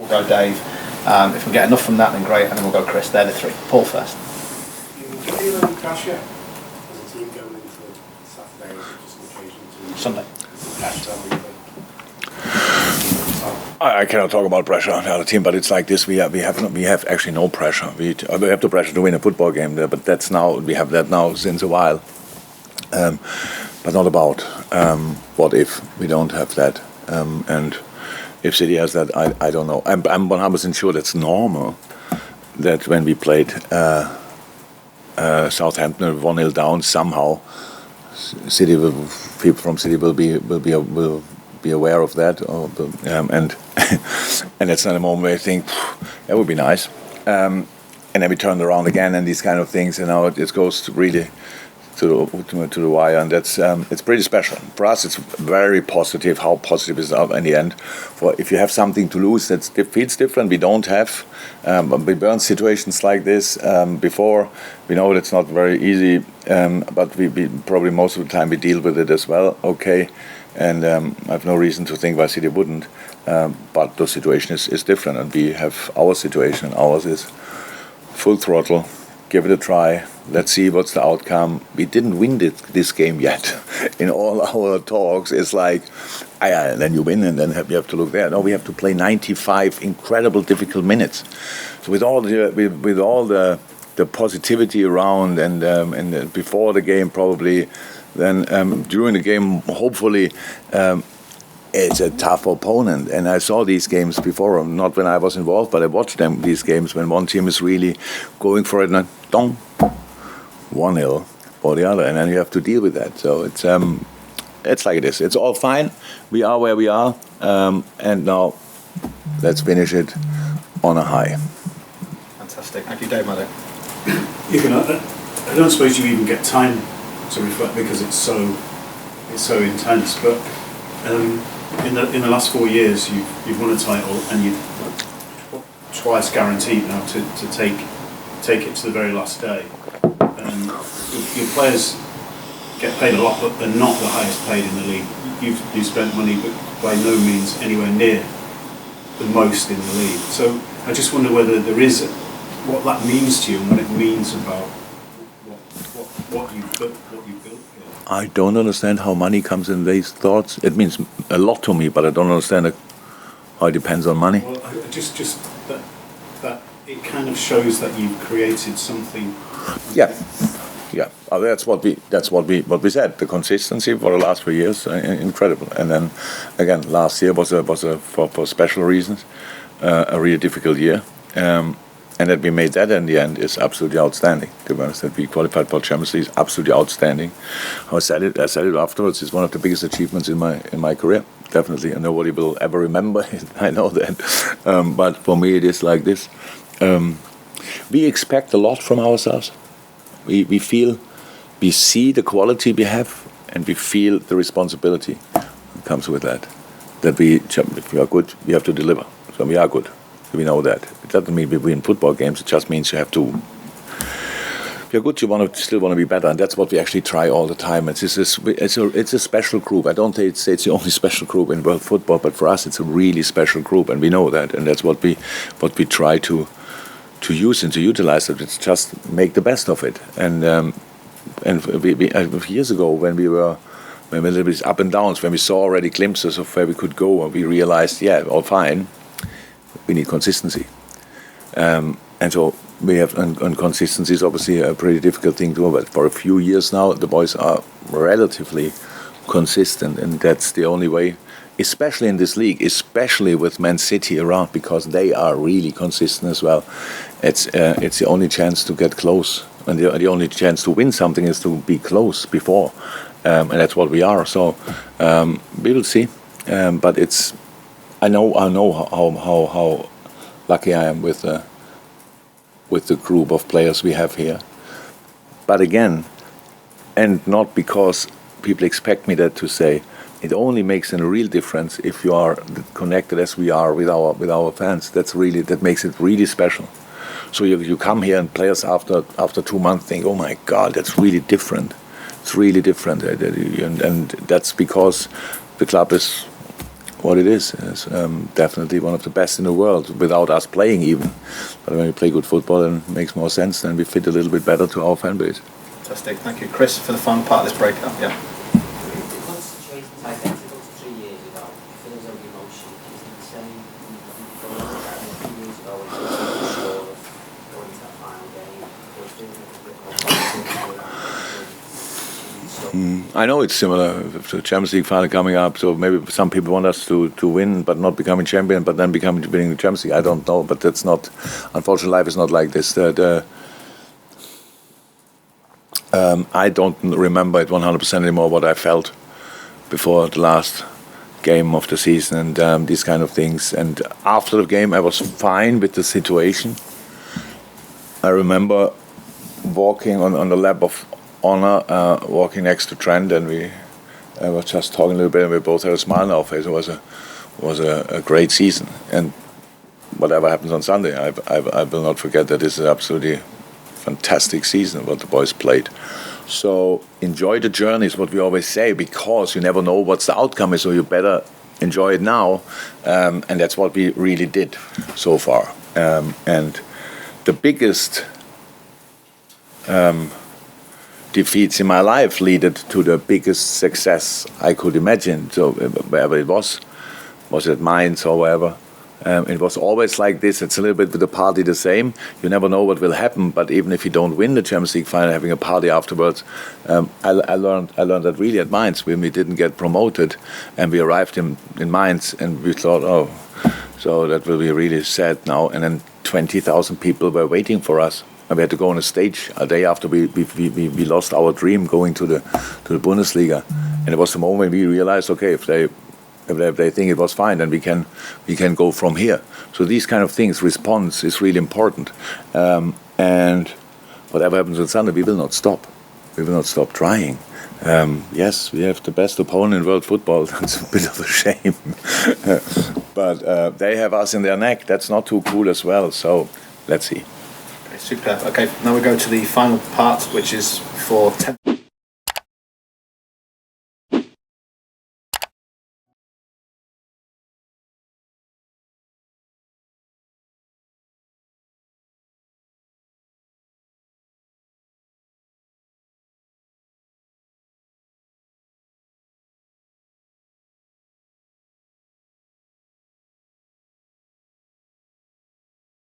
we'll go Dave. If we get enough from that, then great, and then we'll go Chris. They're the three. Paul first. Do you feel any pressure as a team going into Saturday, or just an occasion to Sunday. I cannot talk about pressure on the other team, but it's like this. We have actually no pressure. We have the pressure to win a football game there, but we have that now since a while. But not about what if we don't have that, and if City has that, I don't know. I'm 100% sure that's normal. That when we played Southampton 1-0 down, somehow people from City will be aware of that, and it's not a moment where you think that would be nice, and then we turn around again and these kind of things, and now it goes really to the wire, and that's it's pretty special for us. It's very positive. How positive is it in the end? For if you have something to lose, that feels different. We don't have. We burn situations like this before. We know it's not very easy, but we probably most of the time we deal with it as well. Okay. And I have no reason to think why City wouldn't. But the situation is different, and we have our situation. Ours is full throttle. Give it a try. Let's see what's the outcome. We didn't win this game yet. In all our talks, it's like, and then you win, and then you have to look there. No, we have to play 95 incredible, difficult minutes. So with all the positivity around, and before the game probably. Then during the game, hopefully, it's a tough opponent. And I saw these games before, not when I was involved, but I watched these games when one team is really going for it, and dong, 1-0 or the other, and then you have to deal with that. So it's like this. It's all fine. We are where we are, and now let's finish it on a high. Fantastic. Thank you, Dave Maddock. I don't suppose you even get time to reflect because it's so intense. But in the last 4 years, you've won a title, and you've twice guaranteed now to take it to the very last day. Your players get paid a lot, but they're not the highest paid in the league. You've spent money, but by no means anywhere near the most in the league. So I just wonder whether there is what that means to you, and what it means about what you've built here. I don't understand how money comes in these thoughts. It means a lot to me, but I don't understand how it depends on money. Well, just that it kind of shows that you've created something. Yeah. That's what we said. The consistency for the last 3 years, incredible. And then again, last year was for special reasons a really difficult year. And that we made that in the end is absolutely outstanding. To be honest, that we qualified for Champions League is absolutely outstanding. I said it afterwards. It's one of the biggest achievements in my career, definitely. And nobody will ever remember it. I know that. But for me, it is like this. We expect a lot from ourselves. We see the quality we have, and we feel the responsibility that comes with that. That if we are good, we have to deliver. So we are good. We know that. It doesn't mean we win football games. It just means you have to. If you're good, you still want to be better, and that's what we actually try all the time. It's a special group. I don't say it's the only special group in world football, but for us, it's a really special group, and we know that, and that's what we try to use and to utilize it. It's just make the best of it. And we years ago when we were a little bit up and downs, when we saw already glimpses of where we could go, and we realized, all fine. We need consistency, and so we have. And consistency is obviously a pretty difficult thing to do. But for a few years now, the boys are relatively consistent, and that's the only way. Especially in this league, especially with Man City around, because they are really consistent as well. It's the only chance to get close, and the only chance to win something is to be close before, and that's what we are. So we will see, but it's. I know how lucky I am with the group of players we have here. But again, and not because people expect me to say, it only makes a real difference if you are connected as we are with our fans. That makes it really special. So you come here and players after 2 months think, oh my God, that's really different. It's really different, and that's because the club is what it is. It's definitely one of the best in the world without us playing even. But when we play good football, then it makes more sense, then we fit a little bit better to our fan base. Fantastic. Thank you. Chris, for the final part of this breakup. Yeah. I know it's similar to the Champions League final coming up, so maybe some people want us to win but not becoming champion, but then winning the Champions League. I don't know, but that's not, unfortunately life is not like this. I don't remember it 100% anymore what I felt before the last game of the season and these kind of things. And after the game I was fine with the situation. I remember walking on the lap of honor, walking next to Trent, and we were just talking a little bit, and we both had a smile on our face. It was a great season, and whatever happens on Sunday, I will not forget that this is absolutely fantastic season what the boys played. So enjoy the journey is what we always say, because you never know what the outcome is, so you better enjoy it now, and that's what we really did so far. And the biggest defeats in my life led to the biggest success I could imagine. So wherever it was it Mainz or wherever, it was always like this. It's a little bit with the party the same. You never know what will happen, but even if you don't win the Champions League final, having a party afterwards. I learned that really at Mainz when we didn't get promoted, and we arrived in Mainz, and we thought, oh, so that will be really sad now. And then 20,000 people were waiting for us. And we had to go on a stage a day after we lost our dream going to the Bundesliga, and it was the moment we realized, okay, if they think it was fine, then we can go from here. So these kind of things, response is really important, and whatever happens on Sunday, we will not stop. We will not stop trying. Yes, we have the best opponent in world football. That's a bit of a shame, but they have us in their neck. That's not too cool as well. So let's see. Superb. Okay, now we go to the final part, which is for 10.